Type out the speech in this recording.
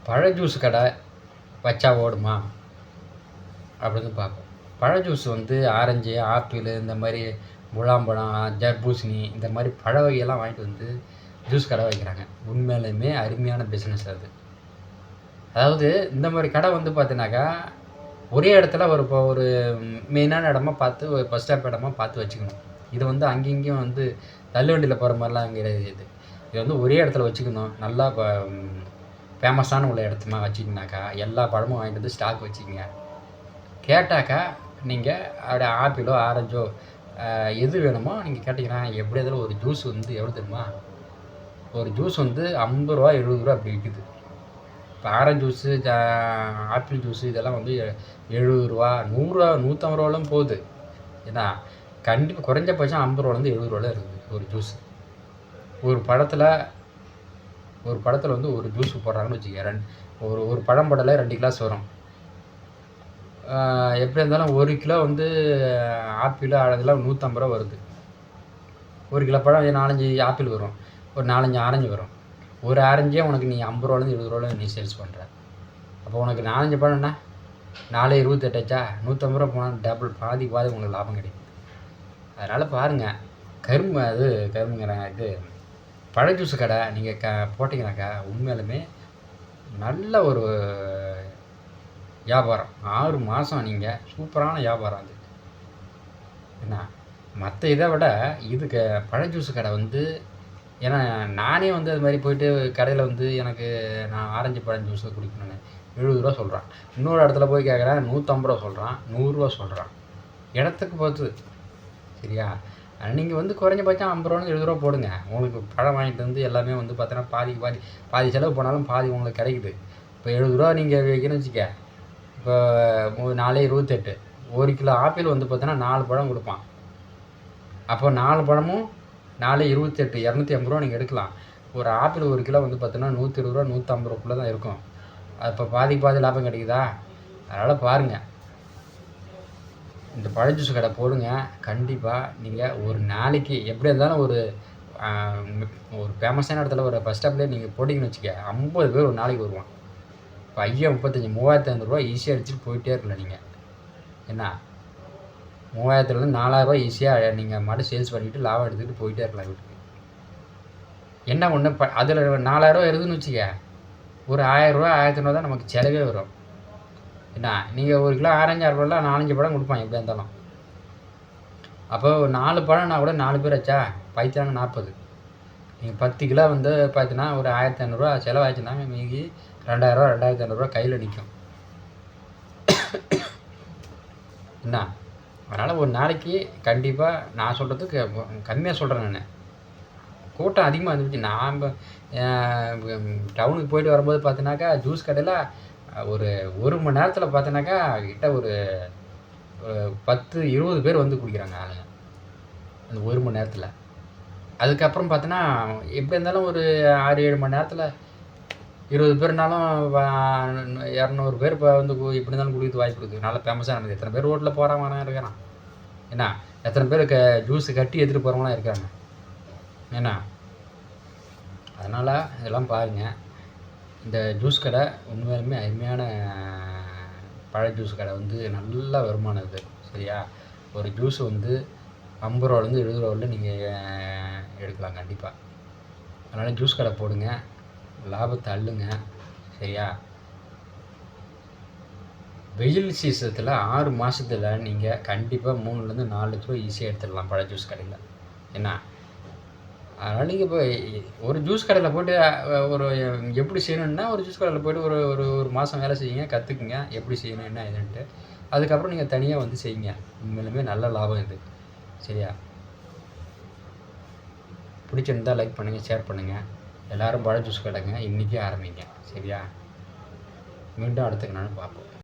பழ ஜூஸ் கடை வச்சா ஓடுமா அப்படின்னு பார்ப்போம். பழ ஜூஸ் வந்து ஆரஞ்சு, ஆப்பிள், இந்த மாதிரி முலாம்பழம், தர்பூசணி, இந்த மாதிரி பழ வகையெல்லாம் வாங்கிட்டு வந்து ஜூஸ் கடை வைக்கிறாங்க. உண்மையிலுமே அருமையான பிஸ்னஸ் அது. அதாவது இந்த மாதிரி கடை வந்து பார்த்தீங்கன்னாக்கா ஒரே இடத்துல ஒரு மெயினான இடமா பார்த்து, ஒரு பஸ் ஸ்டாப் இடமா பார்த்து வச்சுக்கணும். இது வந்து அங்கேயும் வந்து தள்ளுவண்டியில் போகிற மாதிரிலாம் அங்கே கிடையாது. இது வந்து ஒரே இடத்துல வச்சுக்கணும். நல்லா ஃபேமஸான உள்ள இடத்துமா வச்சிங்கனாக்கா எல்லா பழமும் வாங்கிட்டு வந்து ஸ்டாக் வச்சுக்கோங்க. கேட்டாக்கா நீங்கள் அப்படியே ஆப்பிளோ ஆரஞ்சோ எது வேணுமோ நீங்கள் கேட்டிங்கன்னா எப்படி இதில் ஒரு ஜூஸ் வந்து எவ்வளோ தெரியுமா? ஒரு ஜூஸ் வந்து 50 ரூபா 70 ரூபா அப்படி விற்குது. இப்போ ஆரஞ்சு ஜூஸு, ஆப்பிள் ஜூஸு இதெல்லாம் வந்து 70 ரூபா 100 ரூபா 150 ரூபாலாம் போகுது. ஏன்னா கண்டிப்பாக குறைஞ்சபட்சம் 50 ரூபாலேருந்து 70 ரூபாவில் இருக்குது ஒரு ஜூஸ். ஒரு பழத்தில் வந்து ஒரு ஜூஸ் போடுறாங்கன்னு வச்சுக்க, ஒரு பழம் போடலை 2 கிளாஸ் வரும். எப்படி இருந்தாலும் 1 கிலோ வந்து ஆப்பிள் அதெல்லாம் 150 ரூபா வருது. 1 கிலோ பழம் 4-5 ஆப்பிள் வரும், ஒரு 4-5 ஆரஞ்சு வரும். ஒரு ஆரஞ்சே உனக்கு நீ 50 ரூபாலேருந்து 70 ரூபாவில் நீ சேல்ஸ் பண்ணுற. அப்போ உனக்கு 4-5 பழம்னா 4 28 ஆச்சா? 150 ரூபா போனால் டபுள் பாதி உங்களுக்கு லாபம் கிடைக்கும். அதனால் பாருங்கள், கரும்புங்கிறேன் இது பழ ஜூஸ் கடை நீங்கள் போட்டிங்கனாக்கா உண்மையிலுமே நல்ல ஒரு வியாபாரம். 6 மாதம் நீங்கள் சூப்பரான வியாபாரம் அது. என்ன மற்ற இதை விட இதுக்கு பழ ஜூஸ் கடை வந்து, ஏன்னா நானே வந்து அது மாதிரி போயிட்டு கடையில் வந்து எனக்கு நான் ஆரஞ்சு பழம் ஜூஸை குடிக்கணுன்னு 70 ரூபா சொல்கிறான். இன்னொரு இடத்துல போய் கேட்குறேன் 150 ரூபா சொல்கிறான், 100 ரூபா சொல்கிறான். இடத்துக்கு பார்த்து சரியா? நீங்கள் வந்து குறைஞ்சபட்சம் 50 ரூபான்னு 70 ரூபா போடுங்க. உங்களுக்கு பழம் வாங்கிட்டு வந்து எல்லாமே வந்து பார்த்தீங்கன்னா பாதி செலவு போனாலும் பாதி உங்களுக்கு கிடைக்குது. இப்போ 70 ரூபா நீங்கள் வைக்கணும்னு வச்சுக்க, இப்போ 4-28, 1 கிலோ ஆப்பிள் வந்து பார்த்தீங்கன்னா 4 பழம் கொடுப்பான். அப்போ 4 பழமும் 4-28 250 ரூபா நீங்கள் எடுக்கலாம். ஒரு ஆப்பிள் 1 கிலோ வந்து பார்த்தீங்கன்னா 120 ரூபா 150 ரூபாக்குள்ளே தான் இருக்கும். அப்போ பாதி லாபம் கிடைக்குதா? அதனால் பாருங்கள், இந்த பழ ஜூஸ் கடை போடுங்க. கண்டிப்பாக நீங்கள் ஒரு நாளைக்கு எப்படி இருந்தாலும் ஒரு ஃபேமஸான இடத்துல ஒரு பஸ் ஸ்டாப்லேயே நீங்கள் போட்டிங்கன்னு வச்சுக்க, 50 பேர் ஒரு நாளைக்கு வருவான். இப்போ 35,000 ரூபா ஈஸியாக அடிச்சுட்டு போயிட்டே இருக்கலாம். நீங்கள் என்ன 3000-4000 ரூபா ஈஸியாக நீங்கள் மட்டும் சேல்ஸ் பண்ணிவிட்டு லாபம் எடுத்துக்கிட்டு போயிட்டே இருக்கலாம் வீட்டுக்கு. என்ன ஒன்று அதில் 4000 ரூபா இருக்குதுன்னு வச்சுக்க, ஒரு 1000 ரூபா 1500 தான் நமக்கு செலவே வரும். என்ன நீங்கள் 1 கிலோ ஆரஞ்சு ஆப்பிள்லாம் 4-5 பழம் கொடுப்பான் எப்படியா இருந்தாலும். அப்போ 4 பழம்னா கூட 4 பேர் ஆச்சா, பைத்தாங்க 40. நீங்கள் 10 கிலோ வந்து பார்த்தீங்கன்னா ஒரு 1500 ரூபா செலவாச்சுன்னா மீதி 2000 ரூபா 2500 ரூபா கையில் நிற்கும். என்ன அதனால் ஒரு நாளைக்கு கண்டிப்பாக நான் சொல்கிறதுக்கு கம்மியாக சொல்கிறேன். நான் கூட்டம் அதிகமாக இருந்துச்சு. நான் டவுனுக்கு போயிட்டு வரும்போது பார்த்தீங்கன்னாக்கா ஜூஸ் கடையில் ஒரு மணி நேரத்தில் பார்த்தீங்கன்னாக்கா கிட்ட ஒரு 10-20 பேர் வந்து குடிக்கிறாங்க ஆளுங்க அந்த 1 மணி நேரத்தில். அதுக்கப்புறம் பார்த்தோன்னா எப்படி இருந்தாலும் ஒரு 6-7 மணி நேரத்தில் 20 பேர்னாலும் 200 பேர் இப்போ வந்து எப்படி இருந்தாலும் குடிக்கிறது வாய்ப்பு இருக்குது. நல்லா ஃபேமஸாக நடக்குது. எத்தனை பேர் ரோட்டில் போகிறவங்க இருக்கிறான், என்ன எத்தனை பேர் ஜூஸு கட்டி எடுத்துகிட்டு போகிறவங்களாம் இருக்கிறாங்க. ஏன்னா அதனால் இதெல்லாம் பாருங்கள். இந்த ஜூஸ் கடை உண்மையிலுமே அருமையான பழ ஜூஸ் கடை வந்து நல்ல வருமானம் இது. சரியா? ஒரு ஜூஸ் வந்து 50 ரூபாலேருந்து 70 ரூபாவில் நீங்கள் எடுக்கலாம் கண்டிப்பாக. அதனால் ஜூஸ் கடை போடுங்க, லாபத்தை அள்ளுங்க. சரியா? வெயில் சீசத்தில் 6 மாதத்தில் நீங்கள் கண்டிப்பாக 3-4 லட்ச ரூபா ஈஸியாக எடுத்துடலாம் பழ ஜூஸ் கடையில். என்ன அதனால் நீங்கள் இப்போ ஒரு ஜூஸ் கடையில் போய்ட்டு ஒரு எப்படி செய்யணுன்னா, ஒரு ஜூஸ் கடையில் போய்ட்டு ஒரு மாதம் வேலை செய்யுங்க, கற்றுக்குங்க எப்படி செய்யணும் என்ன இதுன்ட்டு. அதுக்கப்புறம் நீங்கள் தனியாக வந்து செய்யுங்க. உண்மையிலுமே நல்ல லாபம் இது. சரியா? பிடிச்சிருந்தால் லைக் பண்ணுங்கள், ஷேர் பண்ணுங்கள். எல்லோரும் பழ ஜூஸ் கடைங்க இன்றைக்கே ஆரம்பிங்க. சரியா? மீண்டும் அடுத்த நாள் பார்ப்போம்.